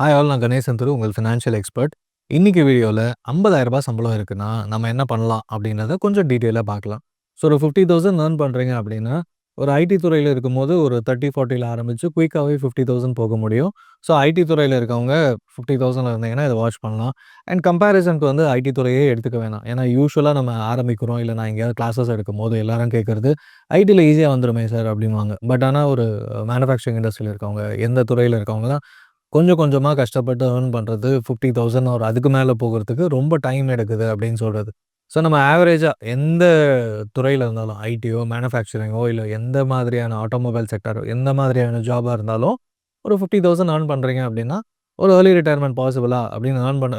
Hi all நான் கணேசன் திரு உங்கள் financial expert. இன்னைக்கு வீடியோல ரூ. 50,000 சம்பளம் இருக்குன்னா, நம்ம என்ன பண்ணலாம் அப்படின்றத கொஞ்சம் டீட்டெயிலா பார்க்கலாம். ஸோ ஒரு 50,000 ஏர்ன் பண்றீங்க அப்படின்னா, ஒரு ஐடி துறையில இருக்கும்போது ஒரு 30, 40ல ஆரம்பிச்சு குயிக்காவே 50,000 போக முடியும். ஸோ ஐடி துறையில இருக்கவங்க 50,000ல இருந்தீங்கன்னா இத வாட்ச் பண்ணலாம். அண்ட் கம்பேரிசன்க்கு வந்து ஐடி துறையே எடுத்துக்க வேணாம். ஏன்னா யூசுவலா நம்ம ஆரம்பிக்கிறோம், இல்ல நான் எங்கேயாவது கிளாஸஸ் எடுக்கும்போது எல்லாரும் கேட்கறது, "ஐடில ஈஸியா வந்துருமே சார்" அப்படின்னுவாங்க. பட் ஆனா ஒரு மேனுஃபேக்சரிங் இண்டஸ்ட்ரியில இருக்கவங்க, எந்த துறையில இருக்கவங்க தான் கொஞ்சம் கொஞ்சமா கஷ்டப்பட்டு ஏர்ன் பண்றது 50,000 ஒரு அதுக்கு மேல போகுறதுக்கு ரொம்ப டைம் எடுக்குது அப்படின்னு சொல்றது. ஸோ நம்ம ஆவரேஜா எந்த துறையில இருந்தாலும் ஐடியோ, மேனுஃபேக்சரிங்கோ இல்ல எந்த மாதிரியான ஆட்டோமொபைல் செக்டாரோ, எந்த மாதிரியான ஜாபா இருந்தாலும் ஒரு 50,000 ஏர்ன் பண்றீங்க அப்படின்னா, ஒரு ஏர்லி ரிட்டயர்மென்ட் பாசிபிளா அப்படின்னு ஏர்ன் பண்ண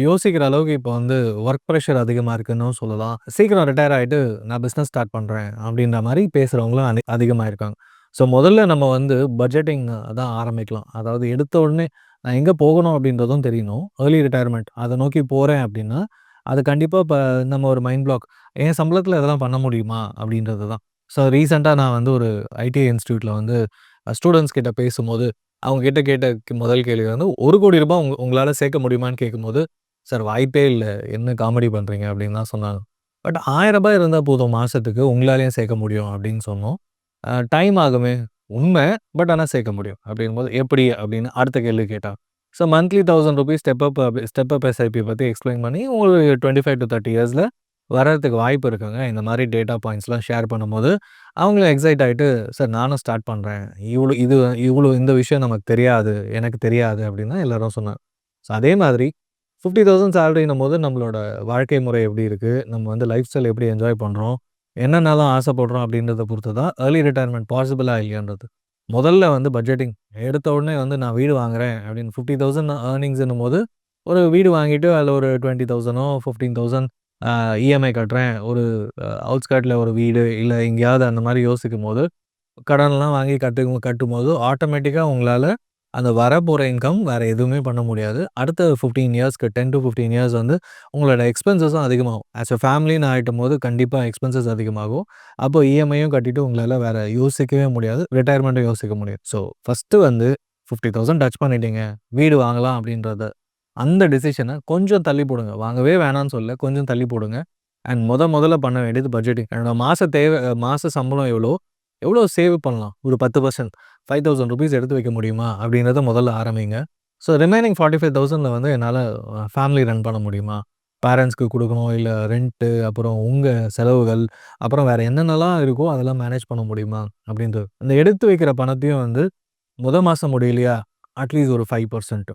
யோசிக்கிற அளவுக்கு இப்போ வந்து வொர்க் பிரஷர் அதிகமா இருக்குன்னும் சொல்லலாம். சீக்கிரம் ரிட்டயர் ஆயிட்டு நான் பிசினஸ் ஸ்டார்ட் பண்றேன் அப்படின்ற மாரி பேசுறவங்களும் அதிகமா இருக்காங்க. ஸோ முதல்ல நம்ம வந்து பட்ஜெட்டிங் தான் ஆரம்பிக்கலாம். அதாவது எடுத்த உடனே நான் எங்க போகணும் அப்படின்றதும் தெரியணும். ஏர்லி ரிட்டயர்மென்ட் அத நோக்கி போறேன் அப்படின்னா, அது கண்டிப்பா இப்ப நம்ம ஒரு மைண்ட் பிளாக் என் சம்பளத்தில இதெல்லாம் பண்ண முடியுமா? அப்படின்றது தான். ஸோ ரீசென்ட்டா நான் வந்து ஒரு ஐடி இன்ஸ்டிடியூட்ல வந்து ஸ்டூடண்ட்ஸ் கிட்ட பேசும்போது, அவங்க கிட்ட கேட்ட முதல் கேள்வி வந்து ரூ. 1,00,00,000 உங்களால சேர்க்க முடியுமான்னு கேட்கும்போது, "சார் வாய்ப்பே இல்ல. என்ன காமெடி பண்றீங்க?" அப்படின்னு தான் சொன்னாங்க. பட் ரூ. 1000 இருந்தா போதும் மாசத்துக்கு உங்களாலயும் சேர்க்க முடியும் அப்படின்னு சொன்னோம். டைம் ஆகுமே. உண்ம. பட் ஆனா சேர்க்க முடியும். அப்படிங்கும்போது எப்படி அப்படின்னு அடுத்த கேள்வி கேட்டாங்க. So monthly ₹1000 step up SIP பத்தி எக்ஸ்ப்ளைன் பண்ணி ஒரு 25 டூ 30 இயர்ஸ்ல வர்றதுக்கு வாய்ப்பு இருக்குங்க. இந்த மாரி டேட்டா பாயிண்ட்ஸ்லாம் ஷேர் பண்ணும்போது, அவங்களும் எக்ஸைட் ஆயிட்டு, "சார் நானும் ஸ்டார்ட் பண்றேன். இவ்வளோ இந்த விஷயம் நமக்கு தெரியாது. எனக்கு தெரியாது." அப்படின்னு தான் எல்லாரும் சொன்னாங்க. ஸோ அதே மாதிரி 50,000 சேலரின்னும்போது நம்மளோட வாழ்க்கை முறை எப்படி இருக்கு? நம்ம வந்து லைஃப் ஸ்டைல் எப்படி என்ஜாய் பண்றோம்? என்னென்னலாம் ஆசைப்படுறோம் அப்படின்றத பொறுத்து தான் ஏர்லி ரிட்டயர்மென்ட் பாசிபிளா இல்லையான்றது. முதல்ல வந்து பட்ஜெட்டிங். எடுத்த உடனே வந்து நான் வீடு வாங்குறேன் அப்படின்னு 50,000 ஏர்னிங்ஸ்ன்னும்போது, ஒரு வீடு வாங்கிட்டு அதில ஒரு 20,000ஓ 15,000 இஎம்ஐ கட்டுறேன். ஒரு அவுட்ஸ்கர்ட்ல ஒரு வீடு, இல்ல எங்கேயாவது அந்த மாரி யோசிக்கும்போது கடன்லாம் வாங்கி கட்டும்போது ஆட்டோமேட்டிக்கா உங்களால அந்த வரப்போற இன்கம் வேற எதுவுமே பண்ண முடியாது. அடுத்த 15 இயர்ஸ்க்கு 10 டூ 15 இயர்ஸ் வந்து உங்களோட எக்ஸ்பென்சஸும் அதிகமாகும். ஆஸ் எ ஃபேமிலின்னு ஆயிட்டம்போது கண்டிப்பா எக்ஸ்பென்சஸ் அதிகமாகும். அப்போ இஎம்ஐயும் கட்டிட்டு உங்களால வேற யோசிக்கவே முடியாது. ரிட்டயர்மெண்ட்டும் யோசிக்க முடியாது. ஸோ ஃபர்ஸ்ட்டு வந்து 50,000 டச் பண்ணிட்டீங்க. வீடு வாங்கலாம் அப்படின்றத அந்த டிசிஷன கொஞ்சம் தள்ளி போடுங்க. வாங்கவே வேணான்னு சொல்லல. கொஞ்சம் தள்ளி போடுங்க. அண்ட் முதல்ல பண்ண வேண்டியது பட்ஜெட்டிங். என்னோட மாச சம்பளம் எவ்வளோ? எவ்வளோ சேவ் பண்ணலாம்? ஒரு 10% ₹5,000 எடுத்து வைக்க முடியுமா? அப்படின்றத முதல்ல ஆரம்பிங்க. ஸோ ரிமைனிங் 45,000ல வந்து என்னால ஃபேமிலி ரன் பண்ண முடியுமா? பேரண்ட்ஸ்க்கு குடுக்கணும், இல்ல ரென்ட்டு, அப்புறம் உங்க செலவுகள், அப்புறம் வேற என்னென்னலாம் இருக்கோ அதெல்லாம் மேனேஜ் பண்ண முடியுமா? அப்படின்றது. இந்த எடுத்து வைக்கிற பணத்தையும் வந்து மாசம் முடியலையா? அட்லீஸ்ட் ஒரு 5%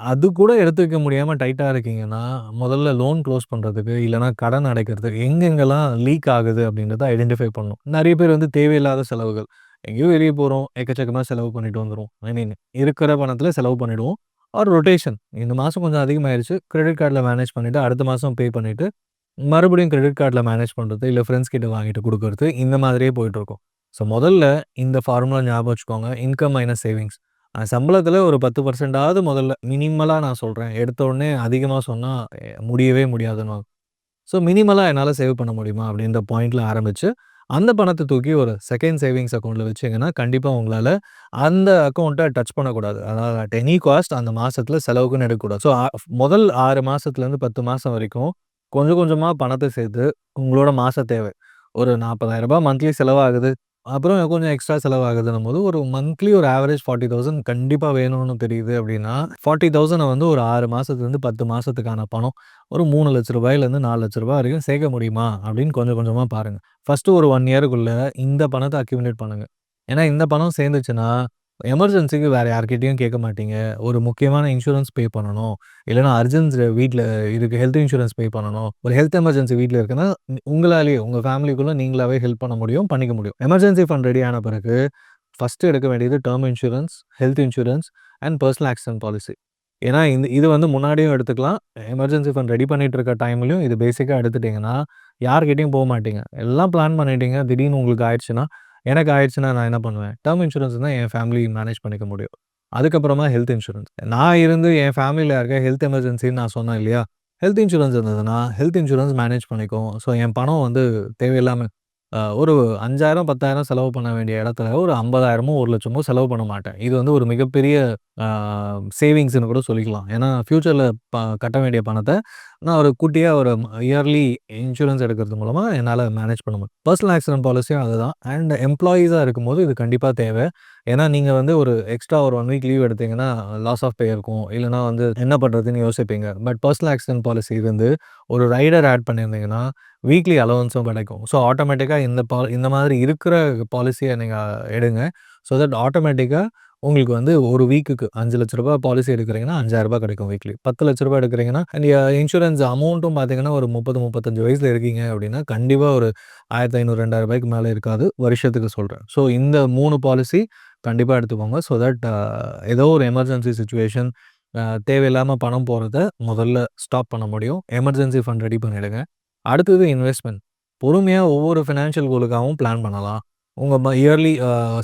அது கூட எடுத்து வைக்க முடியாம டைட்டா இருக்கீங்கன்னா, முதல்ல லோன் குளோஸ் பண்றதுக்கு, இல்லன்னா கடன் அடைக்கிறதுக்கு எங்கெங்கெல்லாம் லீக் ஆகுது அப்படின்றத ஐடென்டிஃபை பண்ணணும். நெறைய பேர் வந்து தேவையில்லாத செலவுகள். எங்கேயோ வெளிய போறோம், எக்கச்சக்கமா செலவு பண்ணிட்டு வந்துருவோம். ஐ மீன் இருக்கிற பணத்தில செலவு பண்ணிடுவோம். ஆர் ரொட்டேஷன். இந்த மாசம் கொஞ்சம் அதிகமாயிருச்சு. கிரெடிட் கார்ட்ல மேனேஜ் பண்ணிட்டு, அடுத்த மாசம் பே பண்ணிட்டு, மறுபடியும் கிரெடிட் கார்ட்ல மேனேஜ் பண்றது, இல்ல ஃபிரெண்ட்ஸ் கிட்ட வாங்கிட்டு குடுக்குறது, இந்த மாதிரியே போயிட்டுருக்கும். ஸோ முதல்ல இந்த ஃபார்முலா ஞாபகம் வச்சுக்கோங்க. Income minus savings. சம்பளத்தில ஒரு 10%ஆவது முதல்ல மினிமலா நான் சொல்றேன். எடுத்த உடனே அதிகமா சொன்னா முடியவே முடியாதுன்னுவாங்க. ஸோ மினிமலா என்னால சேவ் பண்ண முடியுமா? அப்படின்ற பாயிண்ட்ல ஆரம்பிச்சு, அந்த பணத்த தூக்கி ஒரு செகண்ட் சேவிங்ஸ் அக்கவுண்ட்ல வச்சீங்கன்னா, கண்டிப்பா உங்களால அந்த அக்கவுண்ட்ட டச் பண்ணக்கூடாது. அதாவது அட் எனி காஸ்ட் அந்த மாசத்துல செலவுக்குன்னு எடுக்கக்கூடாது. ஸோ முதல் 6 மாசத்துலேருந்து 10 மாசம் வரைக்கும் கொஞ்சம் கொஞ்சமா பணத்த சேர்த்து உங்களோட மாச தேவை. ஒரு ரூ. 40,000 மந்த்லி செலவாகுது. அப்புறம் கொஞ்சம் எக்ஸ்ட்ரா செலவாகுதுன்னும்போது, ஒரு மந்த்லி ஒரு ஆவரேஜ் 40,000 கண்டிப்பா வேணும்னு தெரியுது அப்படின்னா, 40,000 வந்து ஒரு 6 மாசத்துலேருந்து 10 மாசத்துக்கான பணம் ஒரு ரூ. 3,00,000லேருந்து ரூ. 4,00,000 வரைக்கும் சேர்க்க முடியுமா? அப்படின்னு கொஞ்சம் கொஞ்சமா பாருங்க. ஃபர்ஸ்ட்டு ஒரு 1 இயர்க்குள்ள இந்த பணத்த அக்யூமுலேட் பண்ணுங்க. ஏன்னா இந்த பணம் சேர்ந்துச்சுன்னா, எமர்ஜென்சிக்கு வேற யார்கிட்டயும் கேட்க மாட்டீங்க. ஒரு முக்கியமான இன்சூரன்ஸ் பே பண்ணணும். இல்லன்னா அர்ஜென்ஸ் வீட்ல இருக்கு ஹெல்த் இன்சூரன்ஸ் பே பண்ணணும். ஒரு ஹெல்த் எமர்ஜென்சி வீட்ல இருக்குன்னா, உங்களாலேயே உங்க ஃபேமிலிக்குள்ள நீங்களாவே ஹெல்ப் பண்ண முடியும், பண்ணிக்க முடியும். எமர்ஜென்சி ஃபண்ட் ரெடி ஆன பிறகு, ஃபர்ஸ்ட்டு எடுக்க வேண்டியது term insurance, health insurance and personal accident policy. ஏன்னா, இது வந்து முன்னாடியும் எடுத்துக்கலாம். எமர்ஜென்சி ஃபண்ட் ரெடி பண்ணிட்டு இருக்க டைம்லயும் இது பேசிக்கா எடுத்துட்டீங்கன்னா, யார்கிட்டயும் போ மாட்டீங்க. எல்லாம் பிளான் பண்ணிட்டீங்க. திடீர்னு உங்களுக்கு ஆயிடுச்சுன்னா, எனக்கு ஆயிடுச்சுன்னா நான் என்ன பண்ணுவேன்? டெர்ம் இன்சூரன்ஸ் இருந்தா என் ஃபேமிலி மேனேஜ் பண்ணிக்க முடியும். அதுக்கப்புறமா ஹெல்த் இன்சூரன்ஸ். நான் இருந்து என் ஃபேமிலில யாருக்கா ஹெல்த் எமர்ஜென்சின்னு நான் சொன்னேன் இல்லையா? ஹெல்த் இன்சூரன்ஸ் இருந்ததுன்னா, ஹெல்த் இன்சூரன்ஸ் மேனேஜ் பண்ணிக்கும். ஸோ என் பணம் வந்து தேவையில்லாம ஒரு 5,000 10,000 செலவு பண்ண வேண்டிய இடத்துல ஒரு 50,000மோ 1,00,000மோ செலவு பண்ண மாட்டேன். இது வந்து ஒரு மிகப்பெரிய அ சேவிங்ஸ்ன்னு கூட சொல்லிக்கலாம். ஏன்னா ஃபியூச்சர்ல கட்ட வேண்டிய பணத்த நான் ஒரு குட்டியா ஒரு இயர்லி இன்சூரன்ஸ் எடுக்கிறது மூலமா என்னால மேனேஜ் பண்ண முடியும். பெர்சனல் ஆக்சிடென்ட் பாலிசியும் அதுதான். அண்ட் எம்ப்ளாயீஸா இருக்கும்போது இது கண்டிப்பா தேவை. ஏன்னா நீங்க வந்து ஒரு எக்ஸ்ட்ரா ஒரு 1 வீக் லீவ் எடுத்தீங்கன்னா, லாஸ் ஆஃப் பே இருக்கும். இல்லன்னா வந்து என்ன பண்றதுன்னு யோசிப்பீங்க. பட் பெர்சனல் ஆக்சிடென்ட் பாலிசி இருந்து ஒரு ரைடர் ஆட் பண்ணியிருந்தீங்கன்னா, வீக்லி அலோவன்ஸும் கிடைக்கும். ஸோ ஆட்டோமேட்டிக்கா இந்த மாதிரி இருக்கிற பாலிசிய நீங்க எடுங்க. ஸோ தட் ஆட்டோமேட்டிக்கா உங்களுக்கு வந்து ஒரு வீக்குக்கு ரூ. 5,00,000 பாலிசி எடுக்கிறீங்கன்னா, ரூ. 5,000 கிடைக்கும் வீக்லி. ரூ. 10,00,000 எடுக்கிறீங்கன்னா, அண்ட் இன்சூரன்ஸ் அமௌண்ட்டும் பார்த்தீங்கன்னா, ஒரு 30, 35 வயசுல இருக்கீங்க அப்படின்னா, கண்டிப்பா ஒரு ரூ. 1,500, ரூ. 2,000க்கு மேல இருக்காது. வருஷத்துக்கு சொல்றேன். ஸோ இந்த 3 பாலிசி கண்டிப்பா எடுத்துக்கோங்க. ஸோ தட் ஏதோ ஒரு எமர்ஜென்சி சிச்சுவேஷன் தேவையில்லாம பணம் போறத முதல்ல ஸ்டாப் பண்ண முடியும். எமர்ஜென்சி ஃபண்ட் ரெடி பண்ணிடுங்க. அடுத்தது இன்வெஸ்ட்மென்ட். பொறுமையா ஒவ்வொரு ஃபினான்ஷியல் கோலுக்காகவும் பிளான் பண்ணலாம். உங்க இயர்லி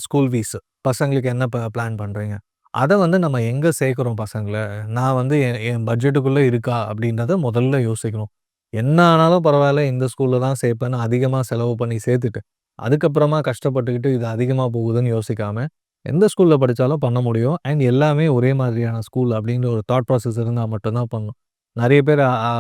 ஸ்கூல் ஃபீஸ் பசங்களுக்கு என்ன பிளான் பண்றீங்க? அத வந்து நம்ம எங்க சேர்க்கிறோம் பசங்கள? நான் வந்து என் பட்ஜெட்டுக்குள்ள இருக்கா? அப்படின்றத முதல்ல யோசிக்கணும். என்ன ஆனாலும் பரவால்ல, இந்த ஸ்கூல்ல தான் சேர்ப்பேன்னு அதிகமா செலவு பண்ணி சேர்த்துட்டு, அதுக்கப்புறமா கஷ்டப்பட்டுக்கிட்டு இது அதிகமா போகுதுன்னு யோசிக்காம, எந்த ஸ்கூல்ல படிச்சாலும் பண்ண முடியும். அண்ட் எல்லாமே ஒரே மாதிரியான ஸ்கூல் அப்படின்ற ஒரு தாட் ப்ராசஸ் இருந்தா மட்டும் தான் பண்ணணும். நெறைய பேர் அ ஆ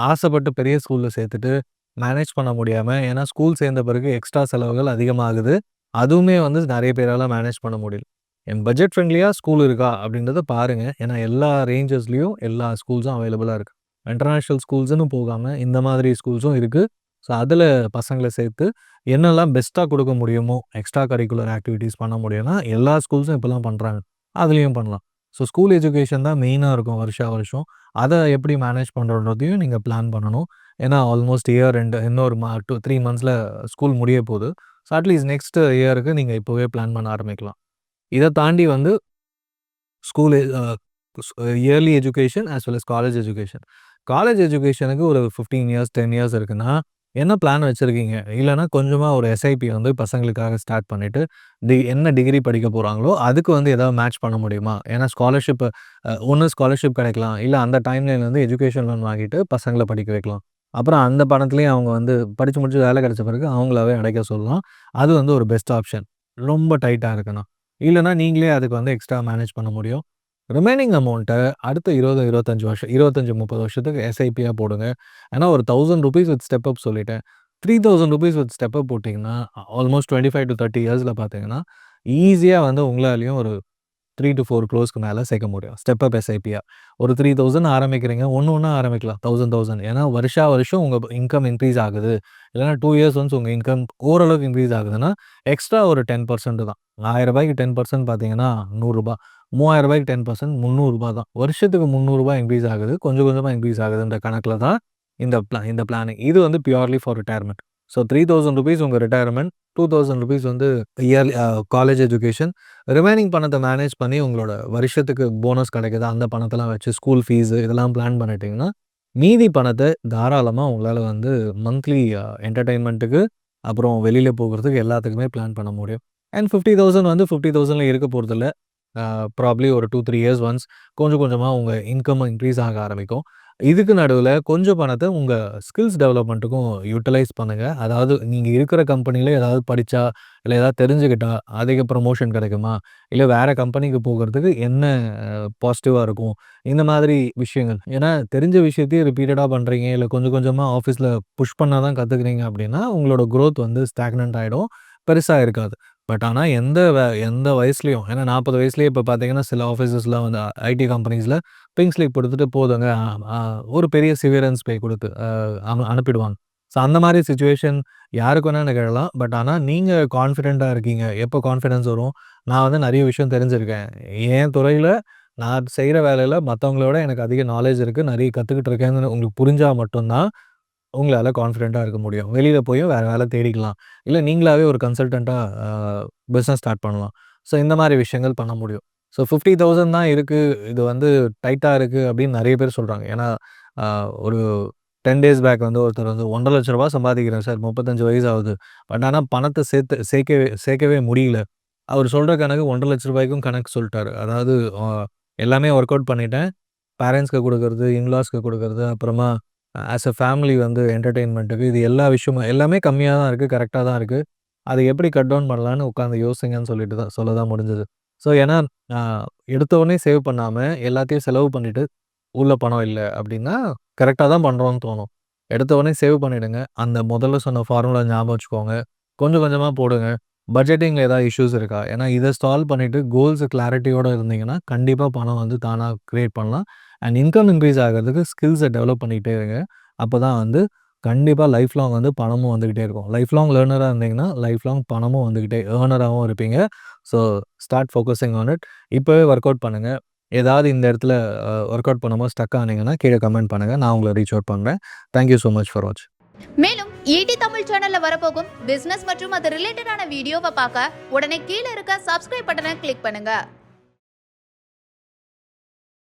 ஆசைப்பட்டு பெரிய ஸ்கூல்ல சேர்த்துட்டு மேனேஜ் பண்ண முடியாம, ஏன்னா ஸ்கூல் சேர்ந்த பிறகு எக்ஸ்ட்ரா செலவுகள் அதிகமாகுது. அதுவுமே வந்து நெறைய பேரால மேனேஜ் பண்ண முடியல. என் பட்ஜெட் ஃப்ரெண்ட்லியா ஸ்கூல் இருக்கா அப்படின்றத பாருங்க. ஏன்னா எல்லா ரேஞ்சஸ்லயும் எல்லா ஸ்கூல்ஸும் அவைலபிளா இருக்கு. இன்டர்நேஷனல் ஸ்கூல்ஸ்ன்னு போகாம இந்த மாதிரி ஸ்கூல்ஸும் இருக்கு. ஸோ அதில பசங்கள சேர்த்து என்னெல்லாம் பெஸ்ட்டா குடுக்க முடியுமோ, எக்ஸ்ட்ரா கரிக்குலர் ஆக்டிவிட்டீஸ் பண்ண முடியும்னா, எல்லா ஸ்கூல்ஸும் இப்பலாம் பண்றாங்க. அதுலயும் பண்ணலாம். ஸோ ஸ்கூல் எஜுகேஷன் தான் மெயினா இருக்கும் வருஷா வருஷம். அத எப்படி மேனேஜ் பண்றோன்றதையும் நீங்க பிளான் பண்ணணும். ஏன்னா ஆல்மோஸ்ட் இயர் எண்ட் இன்னொரு 3 மந்த்ஸ்ல ஸ்கூல் முடிய போது. ஸோ அட்லீஸ்ட் நெக்ஸ்ட் இயருக்கு நீங்க இப்பவே பிளான் பண்ண ஆரம்பிக்கலாம். இத தாண்டி வந்து school as early education as well as college education. College எஜுகேஷனுக்கு ஒரு 15 இயர்ஸ், 10 இயர்ஸ் இருக்குன்னா, என்ன பிளான் வச்சிருக்கீங்க? இல்லன்னா கொஞ்சமா ஒரு எஸ்ஐபி வந்து பசங்களுக்காக ஸ்டார்ட் பண்ணிட்டு, என்ன டிகிரி படிக்க போறாங்களோ, அதுக்கு வந்து ஏதாவது மேட்ச் பண்ண முடியுமா? ஏன்னா ஸ்காலர்ஷிப் ஒண்ணு ஸ்காலர்ஷிப் கிடைக்கலாம். இல்ல அந்த டைம்லைன்ல வந்து எஜுகேஷன் லோன் வாங்கிட்டு பசங்கள படிக்க வைக்கலாம். அப்புறம் அந்த பணத்திலேயே அவங்க வந்து படிச்சு முடிச்சு வேலை கிடைச்ச பிறகு அவங்களாவே அடைக்க சொல்லலாம். அது வந்து ஒரு பெஸ்ட் ஆப்ஷன். ரொம்ப டைட்டா இருக்குன்னா. இல்லன்னா நீங்களே அதுக்கு வந்து எக்ஸ்ட்ரா மேனேஜ் பண்ண முடியும். ரிமைனிங் அமௌண்ட்ட அடுத்த 20, 25 வருஷம் 25, 30 வருஷத்துக்கு எஸ்ஐபியா போடுங்க. ஏன்னா ஒரு ரூ. 1000 வித் ஸ்டெப் அப் சொல்லிட்டேன். ரூ. 3000 வித் ஸ்டெப் அப் போட்டீங்கன்னா, ஆல்மோஸ்ட் 25 டூ 30 இயர்ஸ்ல பார்த்தீங்கன்னா, ஈஸியா வந்து உங்களாலயும் ஒரு 3-4 க்ரோர்ஸ்க்கு மேல சேர்க்க முடியும். ஸ்டெப் அப் எஸ்ஐபியா. ஒரு 3000 ஆரம்பிக்கிறீங்க. ஒண்ணு ஒண்ணா ஆரம்பிக்கலாம். 1000 ஏன்னா வருஷம் உங்க இன்கம் இன்கிரீஸ் ஆகுது. இல்லன்னா 2 இயர்ஸ் ஒன்ஸ் உங்க இன்கம் ஓரளவுக்கு இன்கிரீஸ் ஆகுதுன்னா, எக்ஸ்ட்ரா ஒரு 10% தான். ரூ. 1000க்கு 10% பார்த்தீங்கன்னா ரூ. 100. ரூ. 3000க்கு 10% ரூ. 300 தான். வருஷத்துக்கு ரூ. 300 இன்கிரீஸ் ஆகுது. கொஞ்சம் கொஞ்சமா இன்கிரீஸ் ஆகுதுன்ற கணக்குல தான் இந்த பிளானிங். இது வந்து பியூர்லி ஃபார் ரிட்டயர்மென்ட். ஸோ ரூ. 3000 உங்க ரிட்டயர்மென்ட். ரூ. 2,000 வந்து இயர்லி காலேஜ் எஜுகேஷன். ரிமைனிங் பணத்த மேனேஜ் பண்ணி உங்களோட வருஷத்துக்கு போனஸ் கிடைக்குதா, அந்த பணத்தெல்லாம் வச்சு ஸ்கூல் ஃபீஸு இதெல்லாம் பிளான் பண்ணிட்டீங்கன்னா, மீதி பணத்த தாராளமா உங்களால வந்து மந்த்லி என்டர்டெயின்மென்ட்டுக்கு, அப்புறம் வெளியில போகுறதுக்கு எல்லாத்துக்குமே பிளான் பண்ண முடியும். அண்ட் 50,000 வந்து 50,000ல இருக்க போறதில்ல. ப்ராபப்ளி ஒரு 2, 3 இயர்ஸ் ஒன்ஸ் கொஞ்சம் கொஞ்சமா உங்க இன்கம் இன்க்ரீஸ் ஆக ஆரம்பிக்கும். இதுக்கு நடுவுல கொஞ்சம் பணத்த உங்க ஸ்கில்ஸ் டெவலப்மென்ட்டுக்கும் யுட்டிலைஸ் பண்ணுங்க. அதாவது நீங்க இருக்கிற கம்பெனில ஏதாவது படிச்சா, இல்ல ஏதாவது தெரிஞ்சுக்கிட்டா அதிக ப்ரமோஷன் கிடைக்குமா? இல்ல வேற கம்பெனிக்கு போகுறதுக்கு என்ன பாசிட்டிவா இருக்கும்? இந்த மாதிரி விஷயங்கள். ஏன்னா தெரிஞ்ச விஷயத்தையே ரிப்பீட்டடா பண்றீங்க, இல்ல கொஞ்சம் கொஞ்சமா ஆஃபீஸ்ல புஷ் பண்ணா தான் கத்துக்கிறீங்க அப்படின்னா, உங்களோட குரோத் வந்து ஸ்டாக்னன்ட் ஆயிடும். பெருசா இருக்காது. பட் ஆனா எந்த வயசுலயும் ஏன்னா 40 வயசுலயே இப்ப பார்த்தீங்கன்னா, சில ஆஃபீஸஸ்லாம் வந்து ஐடி கம்பெனிஸ்ல பிங்க் ஸ்லிப் குடுத்துட்டு போதுங்க. அ அ ஒரு பெரிய சிவியரன்ஸ் பே குடுத்து அனுப்பிடுவாங்க. ஸோ அந்த மாரி சிச்சுவேஷன் யாருக்கு வேணா நிகழலாம். பட் ஆனா நீங்க கான்ஃபிடென்ட்டா இருக்கீங்க. எப்போ கான்ஃபிடன்ஸ் வரும்? நான் வந்து நெறைய விஷயம் தெரிஞ்சிருக்கேன். என் துறையில நான் செய்ற வேலையில மத்தவங்கள விட எனக்கு அதிக நாலேட்ஜ் இருக்கு. நெறைய கத்துக்கிட்டு இருக்கேன்னு உங்களுக்கு புரிஞ்சா மட்டும் தான் உங்களால கான்ஃபிடென்ட்டா இருக்க முடியும். வெளியில போயும் வேற வேலை தேடிக்கலாம். இல்ல நீங்களாவே ஒரு கன்சல்டன்ட்டா பிசினஸ் ஸ்டார்ட் பண்ணலாம். ஸோ இந்த மாரி விஷயங்கள் பண்ண முடியும். ஸோ 50,000 தான் இருக்கு. இது வந்து டைட்டா இருக்கு அப்படின்னு நெறைய பேர் சொல்றாங்க. ஏன்னா, அ ஒரு 10 டேஸ் பேக் வந்து ஒருத்தர் வந்து ரூ. 1,50,000 சம்பாதிக்கிறேன் சார். 35 வயசு ஆகுது. பட் ஆனா பணத்த சேர்க்கவே முடியல. அவர் சொல்ற கணக்கு ரூ. 1,50,000க்கும் கணக்கு சொல்ட்டாரு. அதாவது அ எல்லாமே ஒர்க் அவுட் பண்ணிட்டேன். பேரன்ட்ஸ்க்கு குடுக்குறது, இன்லாஸ்க்கு குடுக்குறது, அப்புறமா ஆஸ் அ ஃபேமிலி வந்து என்டர்டெயின்மெண்ட்டுக்கு இது எல்லா விஷயமும் எல்லாமே கம்மியா தான் இருக்கு. கரெக்ட்டா தான் இருக்கு. அத எப்படி கட் டவுன் பண்ணலான்னு உட்காந்து யோசிங்கன்னு சொல்லிட்டு தான் சொல்ல தான் முடிஞ்சது. ஸோ ஏன்னா, அ எடுத்த உடனே சேவ் பண்ணாம எல்லாத்தையும் செலவு பண்ணிட்டு, உள்ள பணம் இல்ல அப்படின்னா, கரெக்ட்டா தான் பண்றோம்னு தோணும். எடுத்த உடனே சேவ் பண்ணிடுங்க. அந்த முதல்ல சொன்ன ஃபார்முலா ஞாபகம் வச்சுக்கோங்க. கொஞ்சம் கொஞ்சமா போடுங்க. பட்ஜெட்டிங்ல ஏதாவது இஷ்யூஸ் இருக்கா? ஏன்னா இத சால்வ் பண்ணிட்டு கோல்ஸ் கிளாரிட்டியோட இருந்தீங்கன்னா, கண்டிப்பா பணம் வந்து தானா கிரியேட் பண்ணலாம். அண்ட் இன்கம் இன்கிரீஸ் ஆகுறதுக்கு ஸ்கில்ஸ டெவலப் பண்ணிக்கிட்டே இருங்க. அப்பதான் வந்து கண்டிப்பா லைஃப் லாங் வந்து பணமும் வந்துகிட்டே இருக்கும். லைஃப் லாங் லேர்னரா இருந்தீங்கன்னா, லைஃப் லாங் பணமும் வந்துகிட்டே ஏர்னராவும் இருப்பீங்க. So start focusing on it. இப்பவே வொர்க் அவுட் பண்ணுங்க. ஏதாவது இந்த இடத்துல வொர்க் அவுட் பண்ணும்போது ஸ்டக் ஆனீங்கன்னா, கீழ கமெண்ட் பண்ணுங்க. நான் உங்கள ரீச் அவுட் பண்றேன். Thank you so much for வாட்சிங். மேலும் ஈடி தமிழ் சேனல்ல வரப்போகும் பிசினஸ் மற்றும் அது ரிலேட்டடான வீடியோவை பார்க்க உடனே கீழே இருக்க சப்ஸ்கிரைப் பட்டனை கிளிக் பண்ணுங்க.